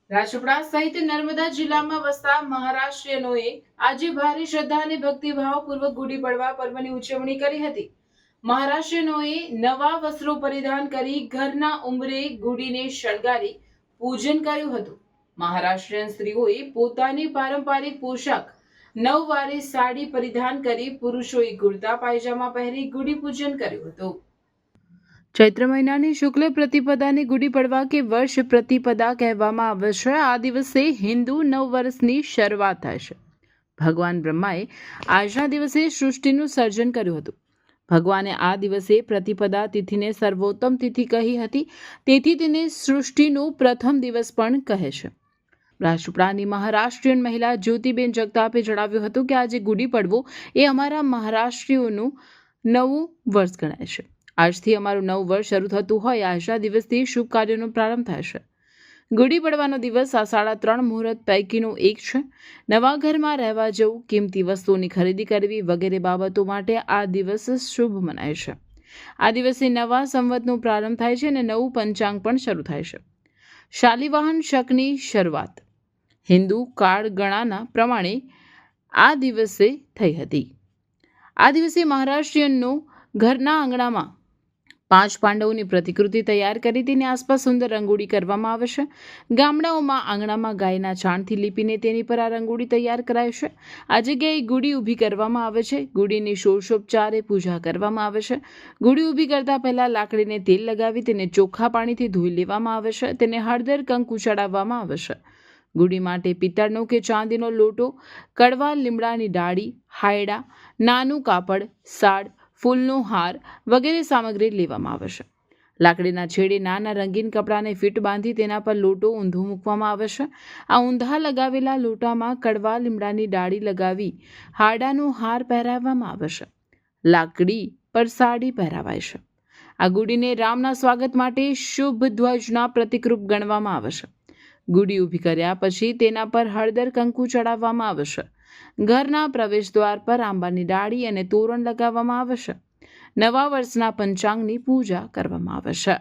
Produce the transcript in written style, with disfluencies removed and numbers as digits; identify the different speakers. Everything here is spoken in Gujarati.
Speaker 1: રાજપીપળા સહિત નર્મદા જિલ્લામાં વસતા મહારાષ્ટ્રીયનોએ આજે ભારે શ્રદ્ધા અને ભક્તિભાવપૂર્વક ગુડી પડવા પર્વની ઉજવણી કરી હતી. મહારાષ્ટ્રીયનોએ નવા વસ્ત્રો પરિધાન કરી ઘરના ઉંબરે ગુડીને શણગારી પૂજન કર્યું હતું. મહારાષ્ટ્રીયન સ્ત્રીઓએ પોતાની પારંપરિક પોશાક નવવારી સાડી પરિધાન કરી, પુરુષોએ કુર્તા પાયજામા પહેરી ગુડી પૂજન કર્યું હતું. ચૈત્ર મહિનાની શુક્લ પ્રતિપદાને ગુડી પડવા કે વર્ષ પ્રતિપદા કહેવામાં આવે છે. આ દિવસે હિન્દુ નવ વર્ષની શરૂઆત થાય છે. ભગવાન બ્રહ્માએ આજના દિવસે સૃષ્ટિનું સર્જન કર્યું હતું. ભગવાને આ દિવસે પ્રતિપદા તિથિને સર્વોત્તમ તિથિ કહી હતી, તેથી તેને સૃષ્ટિનો પ્રથમ દિવસ પણ કહે છે. રાજપીપળાની મહારાષ્ટ્રીયન મહિલા જ્યોતિબેન જગતાપે જણાવ્યું હતું કે આજે ગુડી પડવો એ અમારા મહારાષ્ટ્રીયોનું નવું વર્ષ ગણાય છે. આજથી અમારું નવું વર્ષ શરૂ થતું હોય આજના દિવસથી શુભ કાર્યોનો પ્રારંભ થાય છે. ગુડી પડવાનો દિવસ આ 3.5 મુહૂર્ત પૈકીનો એક છે. નવા ઘરમાં રહેવા જવું, કિંમતી વસ્તુઓની ખરીદી કરવી વગેરે બાબતો માટે આ દિવસ શુભ મનાય છે. આ દિવસે નવા સંવતનો પ્રારંભ થાય છે અને નવું પંચાંગ પણ શરૂ થાય છે. શાલિવાહન શકની શરૂઆત હિન્દુ કાળગણાના પ્રમાણે આ દિવસે થઈ હતી. આ દિવસે મહારાષ્ટ્રીયનો ઘરના આંગણામાં 5 પાંડવોની પ્રતિકૃતિ તૈયાર કરી તેની આસપાસ સુંદર રંગોળી કરવામાં આવે છે. ગામડાઓમાં આંગણામાં ગાયના છાણથી લીપીને તેની પર આ રંગોળી તૈયાર કરાય છે. આ જગ્યાએ ગુડી ઊભી કરવામાં આવે છે. ગુડીની ષોડશોપચારે પૂજા કરવામાં આવે છે. ગુડી ઊભી કરતા પહેલા લાકડીને તેલ લગાવી તેને ચોખ્ખા પાણીથી ધોઈ લેવામાં આવે છે. તેને હળદર કંકુ ચડાવવામાં આવે છે. ગુડી માટે પિત્તળનો કે ચાંદીનો લોટો, કડવા લીમડાની ડાળી, હાયડા, નાનું કાપડ, સાડ, ફૂલનો હાર વગેરે સામગ્રી લેવામાં આવે છે. લાકડીના છેડે નાના રંગીન કપડાને ફીટ બાંધી તેના પર લોટો ઊંધો મૂકવામાં આવે છે. આ ઊંધા લગાવેલા લોટામાં કડવા લીમડાની ડાળી લગાવી હારડાનો હાર પહેરાવવામાં આવે છે. લાકડી પર સાડી પહેરાવાય છે. આ ગુડીને રામના સ્વાગત માટે શુભ ધ્વજના પ્રતિકરૂપ ગણવામાં આવે છે. ગુડી ઊભી કર્યા પછી તેના પર હળદર કંકુ ચડાવવામાં આવે છે. ઘરના પ્રવેશદ્વાર પર આંબાની ડાળી અને તોરણ લગાવવામાં આવે છે. નવા વર્ષના પંચાંગની પૂજા કરવામાં આવે છે.